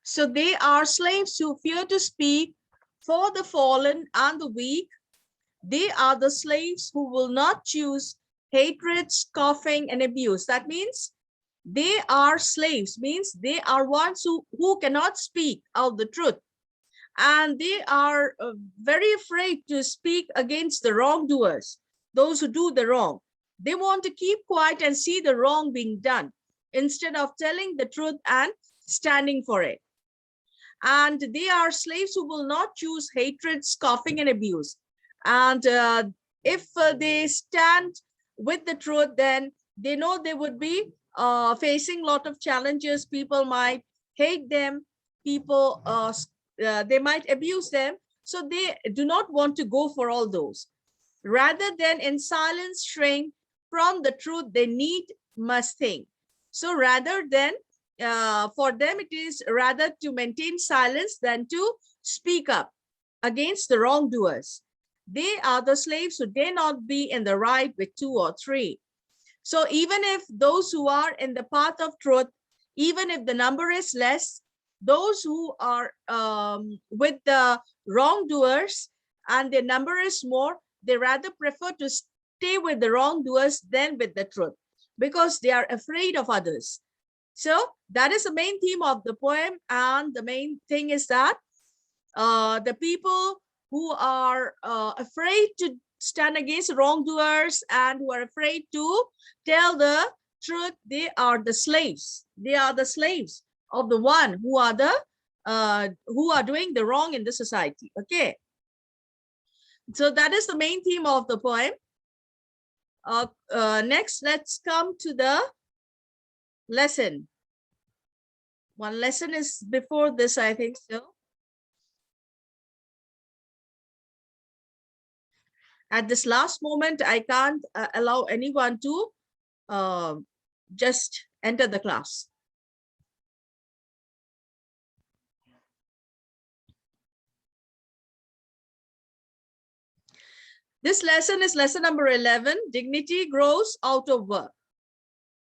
So they are slaves who fear to speak for the fallen and the weak. They are the slaves who will not choose hatred, scoffing, and abuse. That means they are slaves, means they are ones who cannot speak out the truth. And they are very afraid to speak against the wrongdoers, those who do the wrong. They want to keep quiet and see the wrong being done instead of telling the truth and standing for it. And they are slaves who will not choose hatred, scoffing, and abuse. And if they stand with the truth, then they know they would be facing a lot of challenges. People might hate them. People, they might abuse them. So they do not want to go for all those. Rather than in silence shrink from the truth, they must think. So rather than for them, it is rather to maintain silence than to speak up against the wrongdoers. They are the slaves who dare not be in the right with two or three. So even if those who are in the path of truth, even if the number is less, those who are with the wrongdoers and their number is more, they rather prefer to stay with the wrongdoers than with the truth because they are afraid of others. So that is the main theme of the poem. And the main thing is that the people who are afraid to stand against wrongdoers and who are afraid to tell the truth, they are the slaves. They are the slaves of the one who are doing the wrong in the society. Okay. So that is the main theme of the poem. Next, let's come to the lesson. One lesson is before this, I think so. At this last moment, I can't allow anyone to just enter the class. This lesson is lesson number 11, Dignity Grows Out of Work.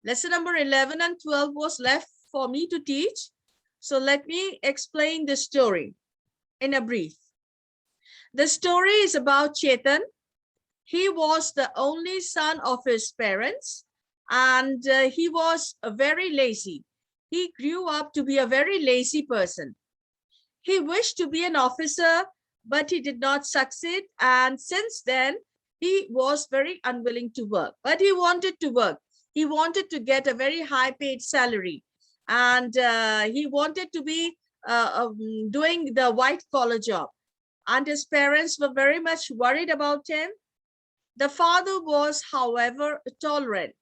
Lesson number 11 and 12 was left for me to teach. So let me explain the story in a brief. The story is about Chetan. He was the only son of his parents, and he was very lazy. He grew up to be a very lazy person. He wished to be an officer, but he did not succeed. And since then, he was very unwilling to work, but he wanted to work. He wanted to get a very high paid salary. And he wanted to be doing the white collar job. And his parents were very much worried about him. The father was, however, tolerant.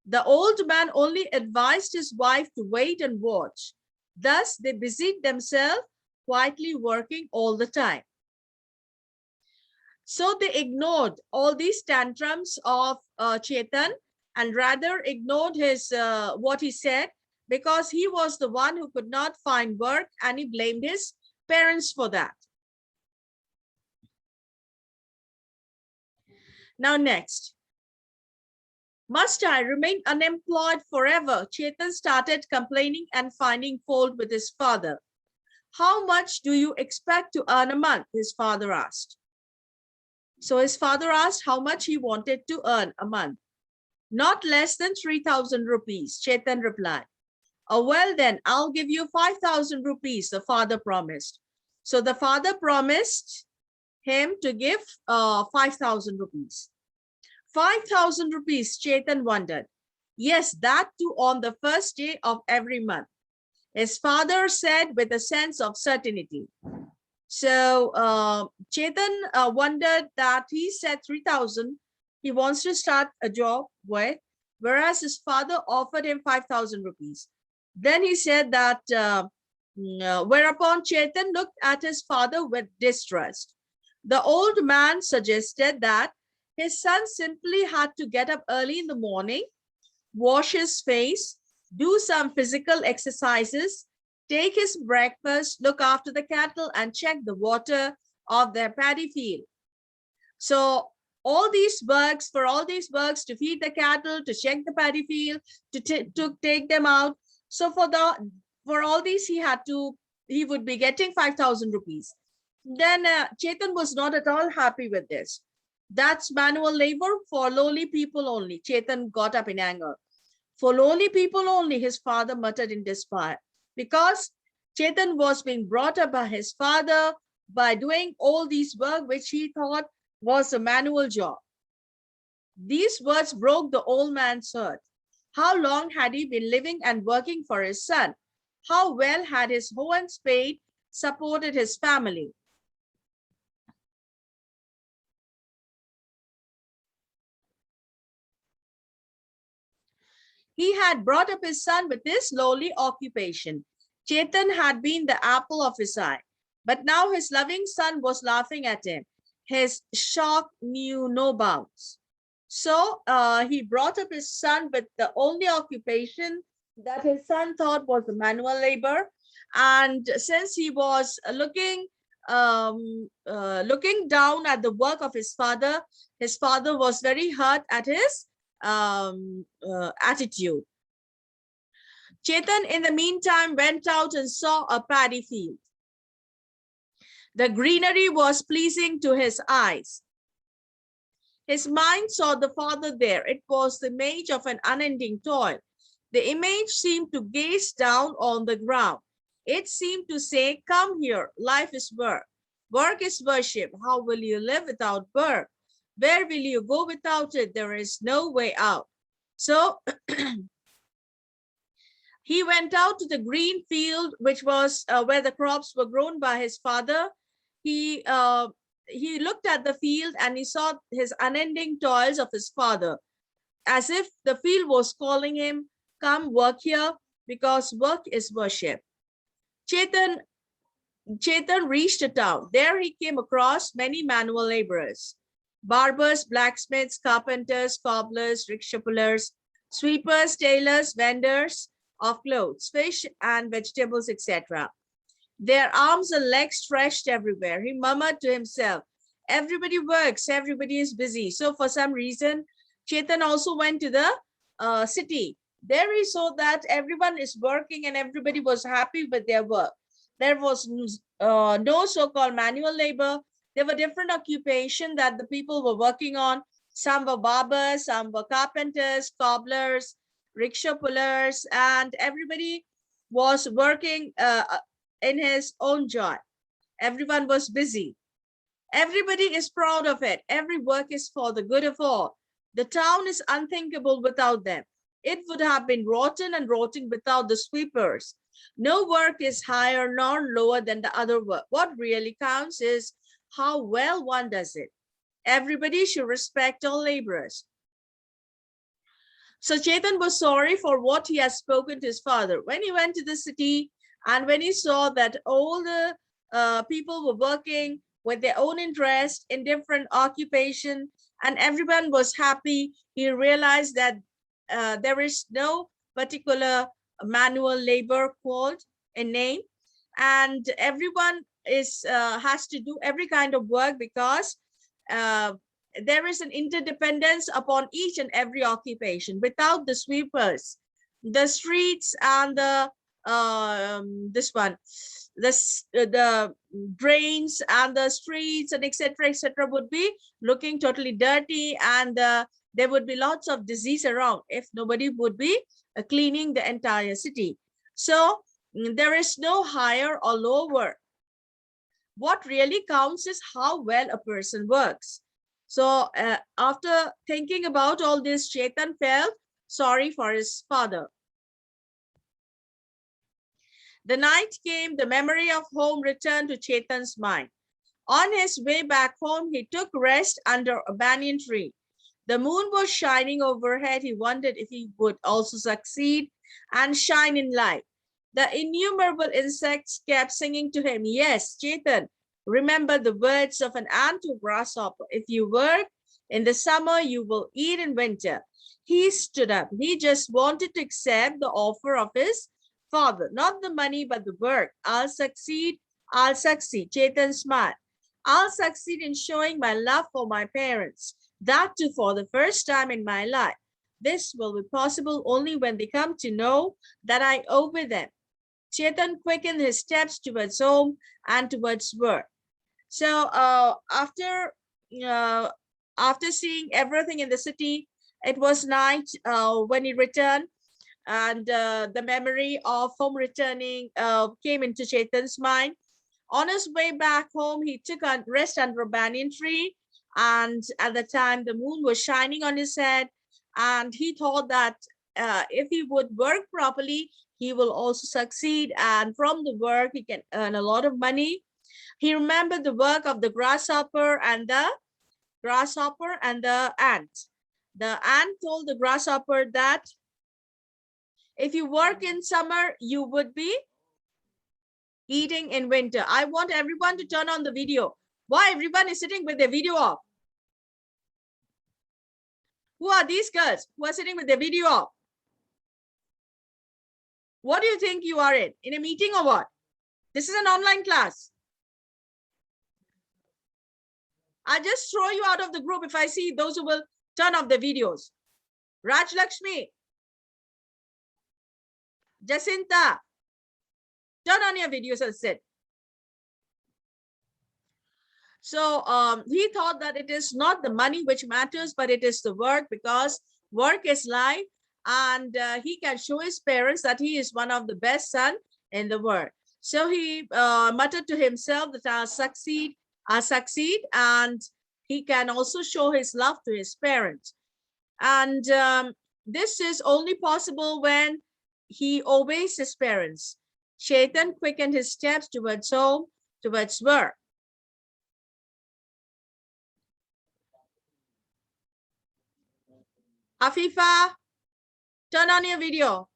The old man only advised his wife to wait and watch. Thus, they busied themselves quietly working all the time. So they ignored all these tantrums of Chetan and rather ignored his what he said, because he was the one who could not find work, and he blamed his parents for that. Now next. Must I remain unemployed forever? Chetan started complaining and finding fault with his father. How much do you expect to earn a month? His father asked. So his father asked how much he wanted to earn a month. Not less than 3,000 rupees, Chetan replied. Oh, well then, I'll give you 5,000 rupees, the father promised. So the father promised him to give 5,000 rupees. 5,000 rupees, Chetan wondered. Yes, that too on the first day of every month, his father said with a sense of certainty. So Chetan wondered that he said 3,000. He wants to start a job with, whereas his father offered him 5,000 rupees. Then he said that, whereupon Chetan looked at his father with distrust. The old man suggested that his son simply had to get up early in the morning, wash his face, do some physical exercises, take his breakfast, look after the cattle, and check the water of their paddy field. So all these works, to feed the cattle, to check the paddy field, to take them out. So for For all these, he would be getting 5,000 rupees. Then Chetan was not at all happy with this. That's manual labor for lowly people only. Chetan got up in anger. For lowly people only, his father muttered in despair. Because Chetan was being brought up by his father by doing all these work which he thought was a manual job. These words broke the old man's heart. How long had he been living and working for his son? How well had his hoe and spade supported his family? He had brought up his son with this lowly occupation. Chetan had been the apple of his eye, but now his loving son was laughing at him. His shock knew no bounds. So he brought up his son with the only occupation that his son thought was the manual labor. And since he was looking down at the work of his father was very hurt at his attitude. Chetan, in the meantime, went out and saw a paddy field. The greenery was pleasing to his eyes. His mind saw the father there. It was the image of an unending toil. The image seemed to gaze down on the ground. It seemed to say, come here, life is work. Work is worship. How will you live without work? Where will you go without it? There is no way out. So he went out to the green field, which was where the crops were grown by his father. He looked at the field and he saw his unending toils of his father, as if the field was calling him, come work here, because work is worship. Chetan reached a town. There he came across many manual laborers: barbers, blacksmiths, carpenters, cobblers, rickshaw pullers, sweepers, tailors, vendors of clothes, fish and vegetables, etc. Their arms and legs stretched everywhere. He murmured to himself, everybody works, everybody is busy. So for some reason, Chetan also went to the city. There he saw that everyone is working and everybody was happy with their work. There was no so-called manual labor. There were different occupations that the people were working on. Some were barbers, some were carpenters, cobblers, rickshaw pullers, and everybody was working in his own joy. Everyone was busy. Everybody is proud of it. Every work is for the good of all. The town is unthinkable without them. It would have been rotten and rotting without the sweepers. No work is higher nor lower than the other work. What really counts is how well one does it. Everybody should respect all laborers. So Chetan was sorry for what he had spoken to his father. When he went to the city and when he saw that all the people were working with their own interest in different occupation and everyone was happy, he realized that there is no particular manual labor called a name, and everyone is has to do every kind of work because there is an interdependence upon each and every occupation. Without the sweepers, the streets and the drains and the streets and etc would be looking totally dirty, and there would be lots of disease around if nobody would be cleaning the entire city. So there is no higher or lower. What really counts is how well a person works. So after thinking about all this, Chetan felt sorry for his father. The night came, the memory of home returned to Chetan's mind. On his way back home, he took rest under a banyan tree. The moon was shining overhead. He wondered if he would also succeed and shine in light. The innumerable insects kept singing to him, yes, Chetan, remember the words of an ant or grasshopper. If you work in the summer, you will eat in winter. He stood up. He just wanted to accept the offer of his father, not the money, but the work. I'll succeed. I'll succeed. Chetan smiled. I'll succeed in showing my love for my parents. That too for the first time in my life. This will be possible only when they come to know that I owe with them. Chetan quickened his steps towards home and towards work. So after seeing everything in the city, it was night when he returned, and the memory of home returning came into Chetan's mind. On his way back home, he took a rest under a banyan tree, and at the time the moon was shining on his head, and he thought that if he would work properly, he will also succeed, and from the work he can earn a lot of money. He remembered the work of the grasshopper and the ant. The ant told the grasshopper that if you work in summer, you would be eating in winter. I want everyone to turn on the video. Why everyone is sitting with their video off? Who are these girls who are sitting with their video off? What do you think you are in? In a meeting or what? This is an online class. I'll just throw you out of the group if I see those who will turn off the videos. Raj Lakshmi, Jacinta, turn on your videos and sit. So he thought that it is not the money which matters, but it is the work, because work is life, and he can show his parents that he is one of the best sons in the world. So he muttered to himself that I'll succeed, and he can also show his love to his parents. And this is only possible when he obeys his parents. Chetan quickened his steps towards home, towards work. Afifa, turn on your video.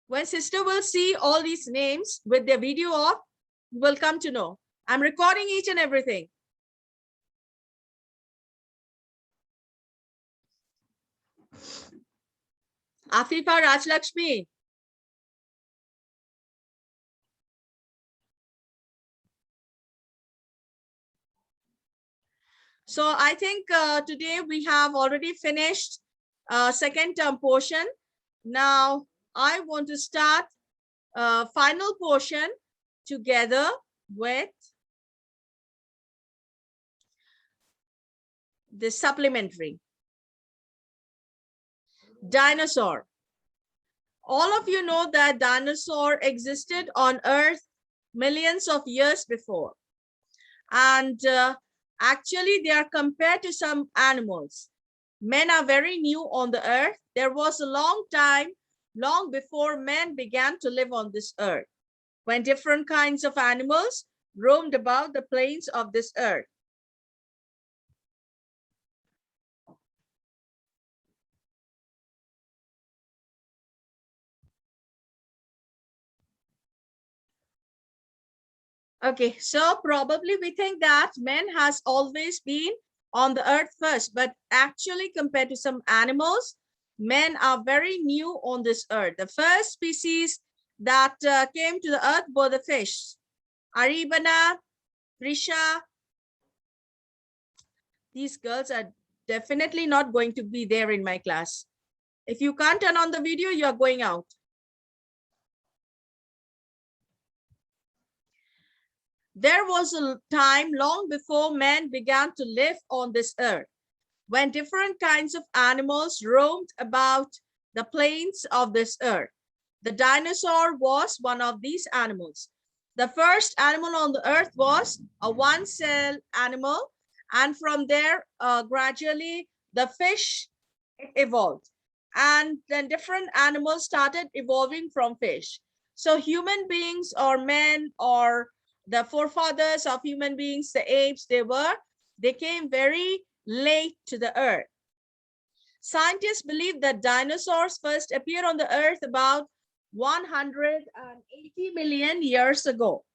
When sister will see all these names with their video off, you will come to know. I'm recording each and everything. Afifa, Rajlakshmi. So I think today we have already finished second term portion. Now I want to start final portion together with the supplementary. Dinosaur. All of you know that dinosaur existed on Earth millions of years before. And actually, they are compared to some animals. Men are very new on the earth. There was a long time, long before men began to live on this earth, when different kinds of animals roamed about the plains of this earth. Okay, so probably we think that men has always been on the earth first, but actually compared to some animals, men are very new on this earth. The first species that came to the earth were the fish. Aribana, Prisha, these girls are definitely not going to be there in my class. If you can't turn on the video, you are going out. There was a time long before men began to live on this earth, when different kinds of animals roamed about the plains of this earth. The dinosaur was one of these animals. The first animal on the earth was a one-cell animal, and from there, gradually, the fish evolved. And then different animals started evolving from fish. So human beings or men or the forefathers of human beings, the apes, they came very late to the earth. Scientists believe that dinosaurs first appeared on the earth about 180 million years ago.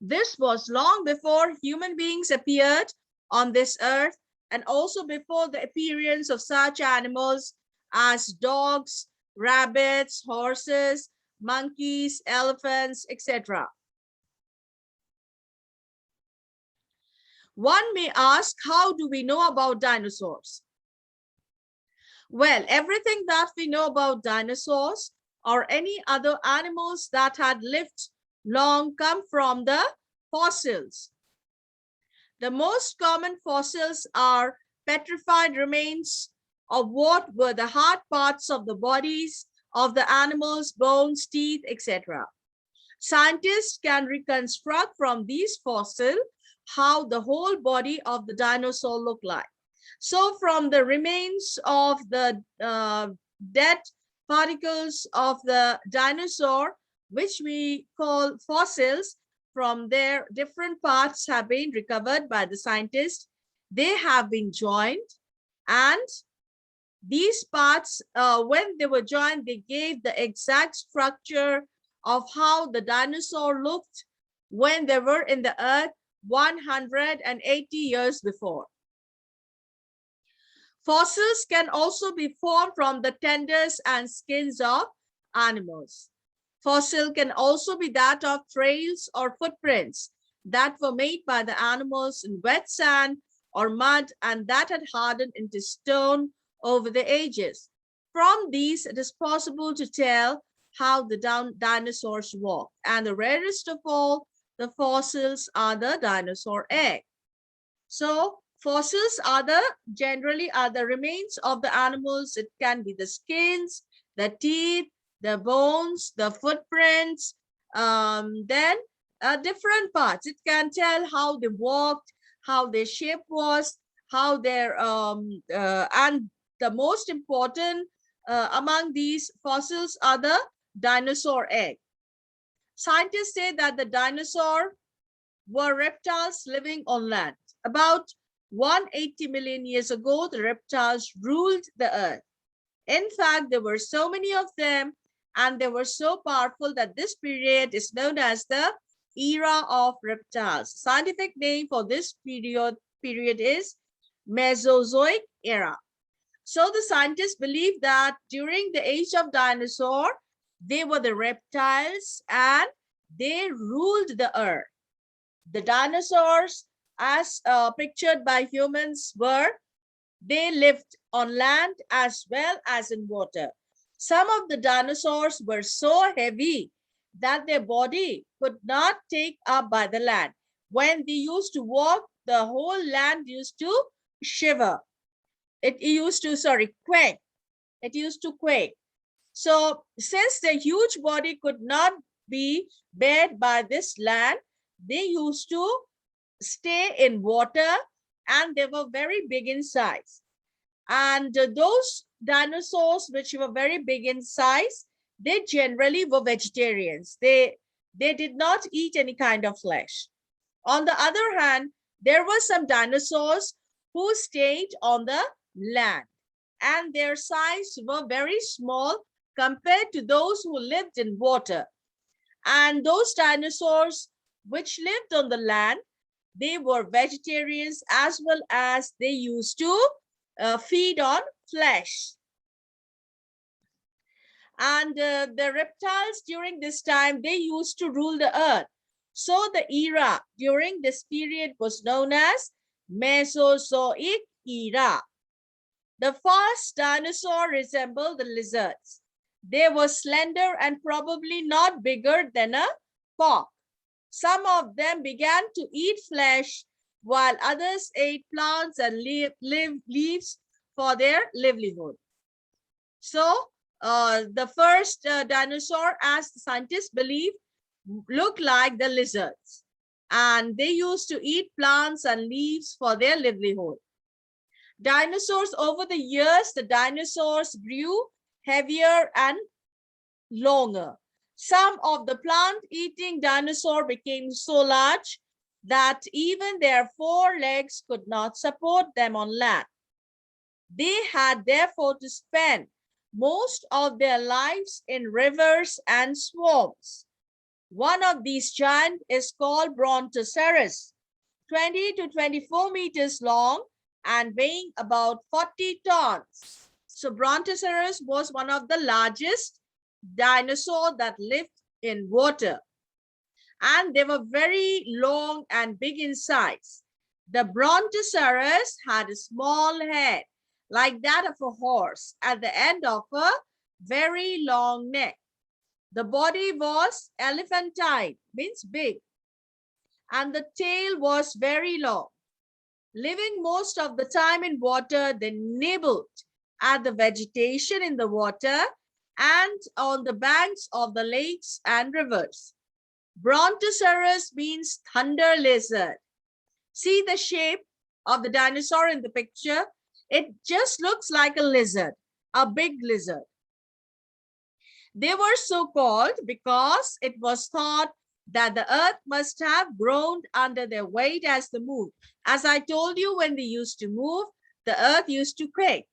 This was long before human beings appeared on this earth, and also before the appearance of such animals as dogs, rabbits, horses, monkeys, elephants, etc. One may ask, how do we know about dinosaurs? Well, everything that we know about dinosaurs or any other animals that had lived long come from the fossils. The most common fossils are petrified remains of what were the hard parts of the bodies of the animals, bones, teeth, etc. Scientists can reconstruct from these fossils how the whole body of the dinosaur looked like. So from the remains of the dead particles of the dinosaur, which we call fossils, from their different parts have been recovered by the scientists. They have been joined, and these parts, when they were joined, they gave the exact structure of how the dinosaur looked when they were in the earth 180 years before. Fossils can also be formed from the tendons and skins of animals. Fossil can also be that of trails or footprints that were made by the animals in wet sand or mud and that had hardened into stone over the ages. From these, it is possible to tell how the dinosaurs walked. And the rarest of all the fossils are the dinosaur egg. So fossils are generally the remains of the animals. It can be the skins, the teeth, the bones, the footprints, then different parts. It can tell how they walked, how their shape was, how their and the most important among these fossils are the dinosaur egg. Scientists say that the dinosaurs were reptiles living on land. About 180 million years ago, the reptiles ruled the earth. In fact, there were so many of them and they were so powerful that this period is known as the era of reptiles. Scientific name for this period is Mesozoic Era. So the scientists believe that during the age of dinosaur, they were the reptiles and they ruled the earth. The dinosaurs, as pictured by humans, they lived on land as well as in water. Some of the dinosaurs were so heavy that their body could not take up by the land. When they used to walk, the whole land used to shiver. It used to, quake. It used to quake. So since the huge body could not be bared by this land, they used to stay in water and they were very big in size. And those dinosaurs which were very big in size, they generally were vegetarians. They did not eat any kind of flesh. On the other hand, there were some dinosaurs who stayed on the land and their size were very small compared to those who lived in water. And those dinosaurs which lived on the land, they were vegetarians as well as they used to feed on flesh. And the reptiles during this time, they used to rule the earth. So the era during this period was known as Mesozoic Era. The first dinosaur resembled the lizards. They were slender and probably not bigger than a cock. Some of them began to eat flesh, while others ate plants and leaves for their livelihood. So the first dinosaur, as the scientists believe, looked like the lizards. And they used to eat plants and leaves for their livelihood. Dinosaurs, over the years, the dinosaurs grew heavier and longer. Some of the plant-eating dinosaurs became so large that even their forelegs could not support them on land. They had therefore to spend most of their lives in rivers and swamps. One of these giants is called Brontosaurus, 20 to 24 meters long and weighing about 40 tons. So Brontosaurus was one of the largest dinosaurs that lived in water. And they were very long and big in size. The Brontosaurus had a small head like that of a horse at the end of a very long neck. The body was elephantine, means big, and the tail was very long. Living most of the time in water, they nibbled at the vegetation in the water and on the banks of the lakes and rivers. Brontosaurus means thunder lizard. See the shape of the dinosaur in the picture? It just looks like a lizard, a big lizard. They were so called because it was thought that the earth must have groaned under their weight as they moved. As I told you, when they used to move, the earth used to quake.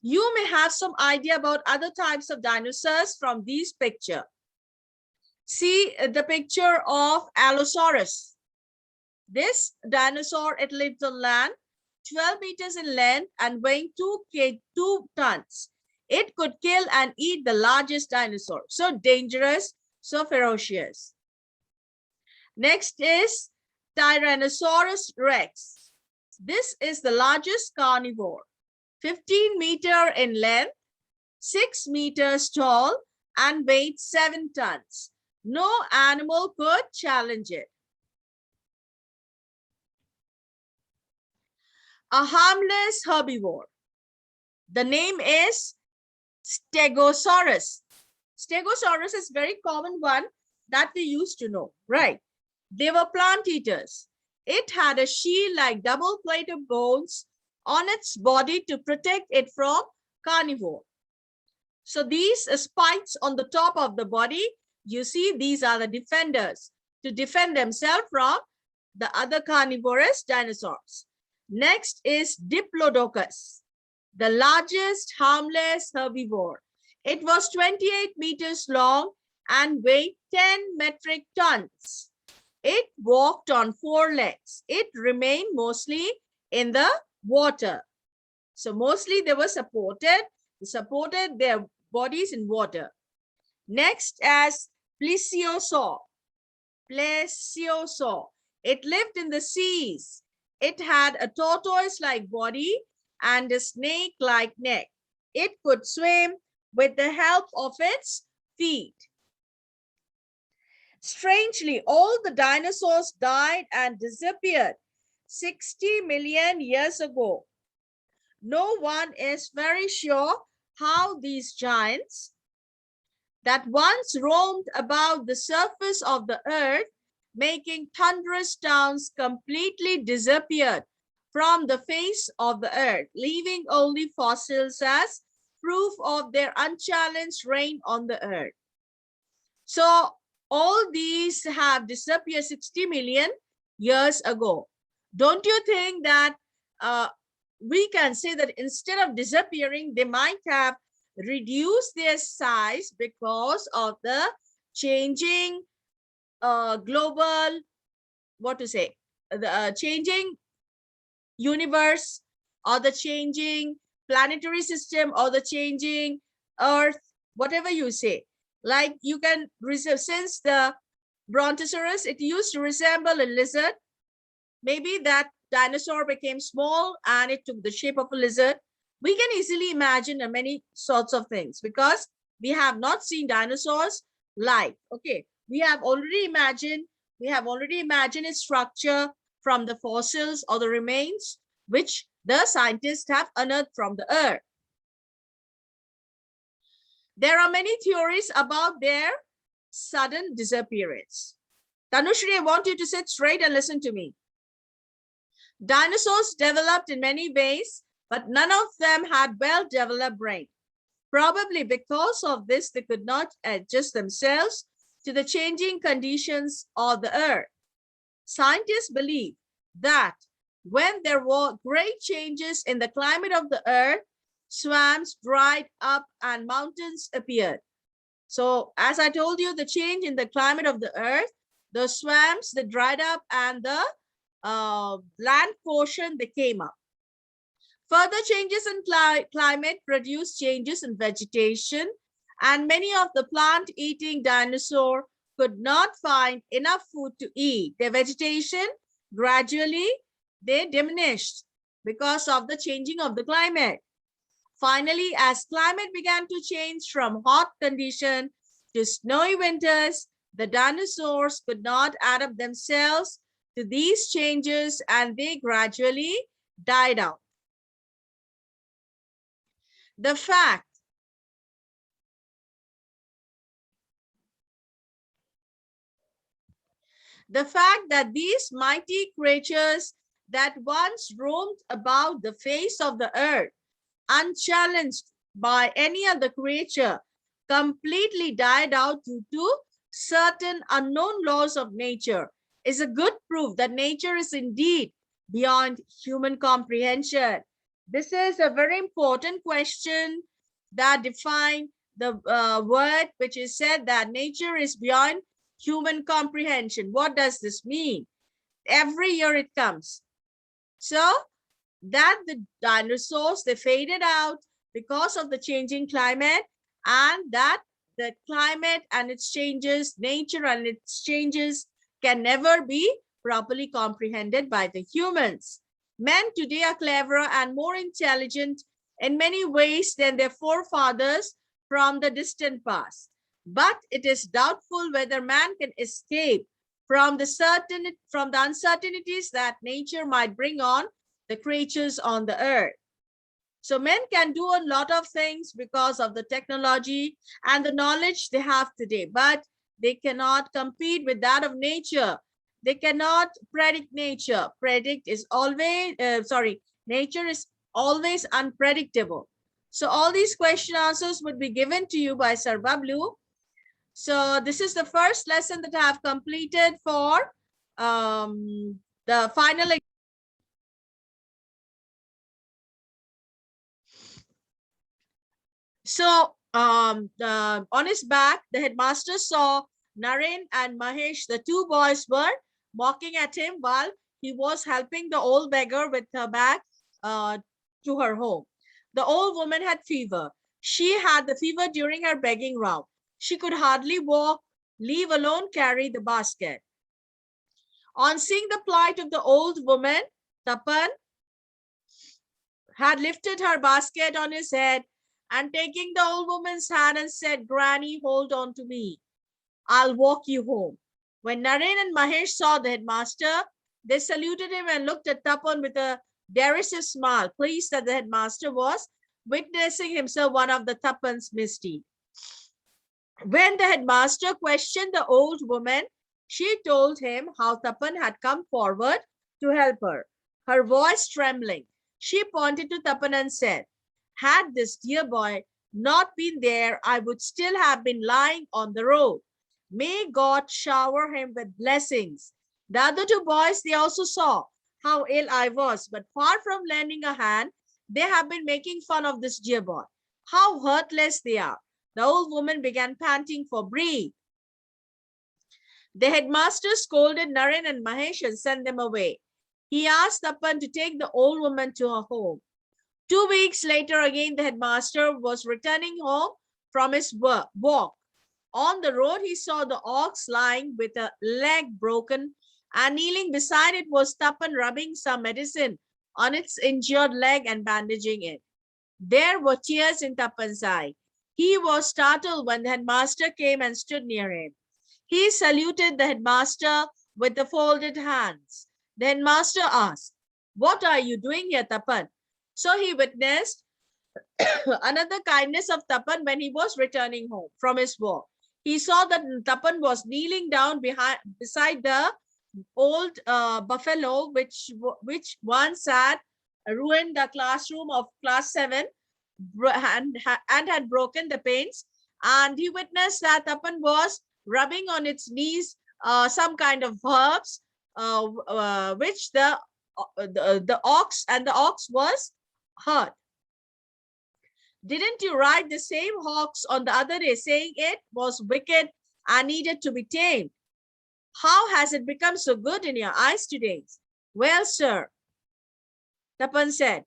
You may have some idea about other types of dinosaurs from this picture. See the picture of Allosaurus. This dinosaur, it lived on land, 12 meters in length and weighing 2 tons. It could kill and eat the largest dinosaur. So dangerous, so ferocious. Next is Tyrannosaurus Rex. This is the largest carnivore, 15 meters in length, 6 meters tall, and weighed 7 tons. No animal could challenge it. A harmless herbivore. The name is Stegosaurus. Stegosaurus is a very common one that we used to know, right? They were plant eaters. It had a shield like double plate of bones on its body to protect it from carnivore. So these spikes on the top of the body, you see, these are the defenders to defend themselves from the other carnivorous dinosaurs. Next is Diplodocus, the largest harmless herbivore. It was 28 meters long and weighed 10 metric tons. It walked on 4 legs. It remained mostly in the water. So mostly they were supported their bodies in water. Next as Plesiosaur. Plesiosaur. It lived in the seas. It had a tortoise-like body and a snake-like neck. It could swim with the help of its feet. Strangely, all the dinosaurs died and disappeared 60 million years ago. No one is very sure how these giants that once roamed about the surface of the earth, making thunderous sounds, completely disappeared from the face of the earth, leaving only fossils as proof of their unchallenged reign on the earth. So all these have disappeared 60 million years ago. Don't you think that we can say that instead of disappearing, they might have reduced their size because of the changing global, the changing universe, or the changing planetary system, or the changing earth, whatever you say. Like you can reserve, since the Brontosaurus, it used to resemble a lizard. Maybe that dinosaur became small and it took the shape of a lizard. We can easily imagine many sorts of things because we have not seen dinosaurs live. Okay, we have already imagined its structure from the fossils or the remains which the scientists have unearthed from the earth. There are many theories about their sudden disappearance. Tanushri, I want you to sit straight and listen to me. Dinosaurs developed in many ways, but none of them had well-developed brains. Probably because of this, they could not adjust themselves to the changing conditions of the earth. Scientists believe that when there were great changes in the climate of the earth, swamps dried up and mountains appeared. So as I told you, the change in the climate of the earth, the swamps, they dried up, and the land portion, they came up. Further changes in climate produced changes in vegetation, and many of the plant-eating dinosaurs could not find enough food to eat. Their vegetation gradually, they diminished. because of the changing of the climate. Finally, as climate began to change from hot condition to snowy winters, the dinosaurs could not adapt themselves to these changes and they gradually died out. The fact that these mighty creatures that once roamed about the face of the earth, unchallenged by any other creature, completely died out due to certain unknown laws of nature is a good proof that nature is indeed beyond human comprehension. This is a very important question that defines the word which is said that nature is beyond human comprehension. What does this mean? Every year it comes. So that the dinosaurs, they faded out because of the changing climate, and that the climate and its changes, nature and its changes can never be properly comprehended by the humans. Men today are cleverer and more intelligent in many ways than their forefathers from the distant past. But it is doubtful whether man can escape from the uncertainties that nature might bring on the creatures on the earth. So men can do a lot of things because of the technology and the knowledge they have today, but they cannot compete with that of nature. They cannot predict nature. Nature is always unpredictable. So all these question answers would be given to you by Sir Bablu. So this is the first lesson that I have completed for the final. So on his back, the headmaster saw Naren and Mahesh. The two boys were mocking at him while he was helping the old beggar with her bag to her home. The old woman had fever. She had the fever during her begging round. She could hardly walk, leave alone carry the basket. On seeing the plight of the old woman, Tapan had lifted her basket on his head and taking the old woman's hand and said, "Granny, hold on to me. I'll walk you home." When Naren and Mahesh saw the headmaster, they saluted him and looked at Tapan with a derisive smile, pleased that the headmaster was witnessing himself one of the Tapan's misdeeds. When the headmaster questioned the old woman, she told him how Tapan had come forward to help her, her voice trembling. She pointed to Tapan and said, "Had this dear boy not been there, I would still have been lying on the road. May God shower him with blessings." The other two boys, they also saw how ill I was, but far from lending a hand, they have been making fun of this dear boy. How heartless they are. The old woman began panting for breath. The headmaster scolded Naren and Mahesh and sent them away. He asked Tapan to take the old woman to her home. 2 weeks later, again, the headmaster was returning home from his walk. On the road, he saw the ox lying with a leg broken, and kneeling beside it was Tapan rubbing some medicine on its injured leg and bandaging it. There were tears in Tapan's eyes. He was startled when the headmaster came and stood near him. He saluted the headmaster with the folded hands. The headmaster asked, "What are you doing here, Tapan?" So he witnessed another kindness of Tapan when he was returning home from his walk. He saw that Tapan was kneeling down beside the old buffalo, which once had ruined the classroom of class 7 and had broken the panes. And he witnessed that Tapan was rubbing on its knees some kind of herbs, which the ox was hurt. "Didn't you ride the same ox on the other day, saying it was wicked and needed to be tamed? How has it become so good in your eyes today?" "Well, sir," Tapan said,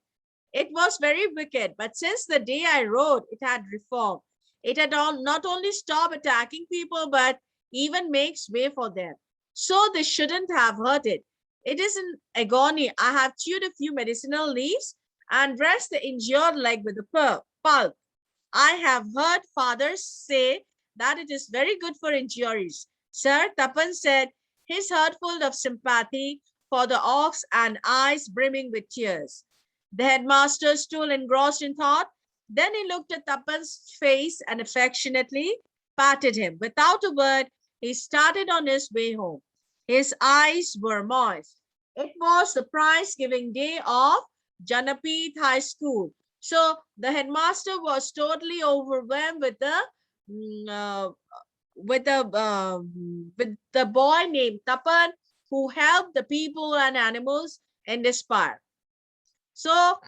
"it was very wicked, but since the day I rode, it had reformed. It had not only stopped attacking people, but even makes way for them. So they shouldn't have hurt it. It is in agony. I have chewed a few medicinal leaves and dressed the injured leg with the pulp. I have heard fathers say that it is very good for injuries. Sir, Tapan said, his heart full of sympathy for the ox and eyes brimming with tears. The headmaster stood engrossed in thought. Then he looked at Tapan's face and affectionately patted him. Without a word, he started on his way home. His eyes were moist. It was the prize-giving day of Janapith High School. So the headmaster was totally overwhelmed with the boy named Tapan, who helped the people and animals in despair. So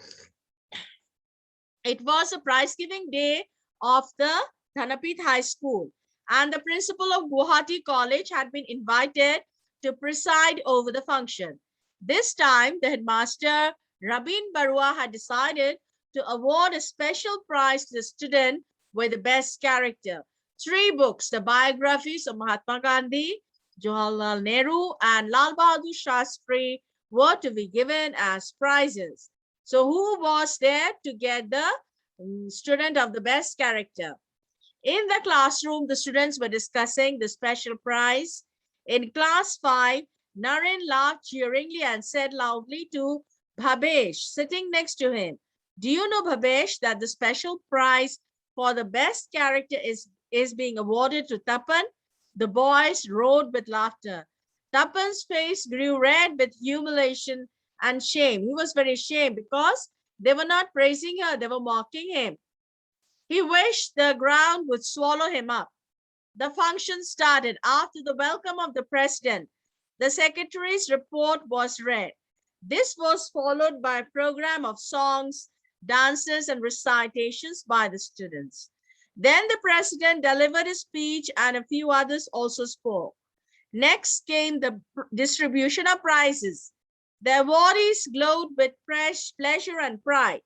it was a prize-giving day of the Dhanapith High School, and the principal of Guwahati College had been invited to preside over the function. This time, the headmaster, Rabin Barua, had decided to award a special prize to the student with the best character. 3 books, the biographies of Mahatma Gandhi, Jawaharlal Nehru, and Lal Bahadur Shastri, were to be given as prizes. So who was there to get the student of the best character? In the classroom, the students were discussing the special prize. In class 5, Naren laughed cheeringly and said loudly to Bhabesh, sitting next to him, do you know, Bhabesh, that the special prize for the best character is being awarded to Tapan? The boys roared with laughter. Tapan's face grew red with humiliation and shame. He was very ashamed because they were not praising her, they were mocking him. He wished the ground would swallow him up. The function started. After the welcome of the president, the secretary's report was read. This was followed by a program of songs, dances, and recitations by the students. Then the president delivered a speech and a few others also spoke. Next came the distribution of prizes. The awardees glowed with pleasure and pride.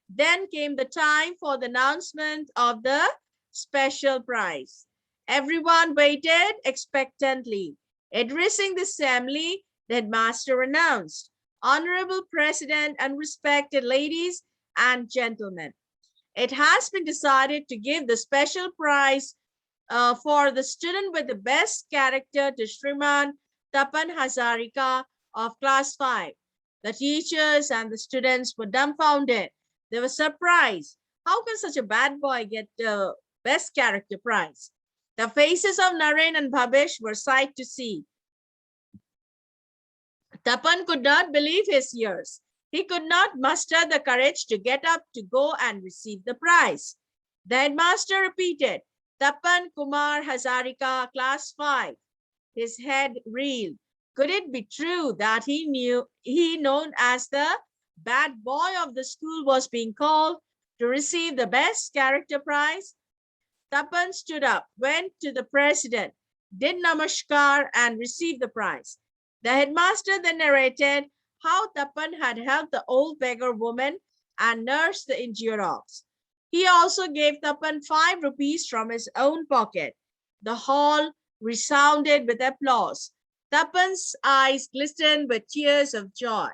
Then came the time for the announcement of the special prize. Everyone waited expectantly. Addressing the assembly, the headmaster announced, Honorable President and respected ladies and gentlemen, it has been decided to give the special prize for the student with the best character to Shriman Tapan Hazarika of class 5. The teachers and the students were dumbfounded. They were surprised. How can such a bad boy get the best character prize? The faces of Naren and Bhabesh were sight to see. Tapan could not believe his ears. He could not muster the courage to get up to go and receive the prize. The headmaster repeated, Tapan Kumar Hazarika, class 5. His head reeled. Could it be true that he known as the bad boy of the school was being called to receive the best character prize? Tapan stood up, went to the president, did namaskar and received the prize. The headmaster then narrated how Tapan had helped the old beggar woman and nursed the injured ox. He also gave Tapan 5 rupees from his own pocket. The hall resounded with applause. Tapan's eyes glistened with tears of joy.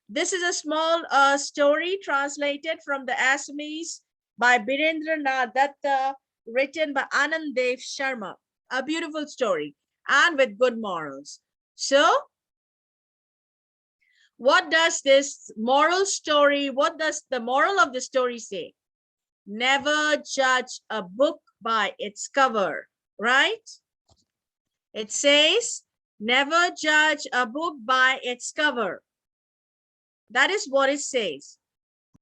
This is a small story translated from the Assamese by Birendranath Datta, written by Anand Dev Sharma. A beautiful story and with good morals. So, what does this moral story, what does the moral of the story say? Never judge a book by its cover, right? It says, never judge a book by its cover. That is what it says.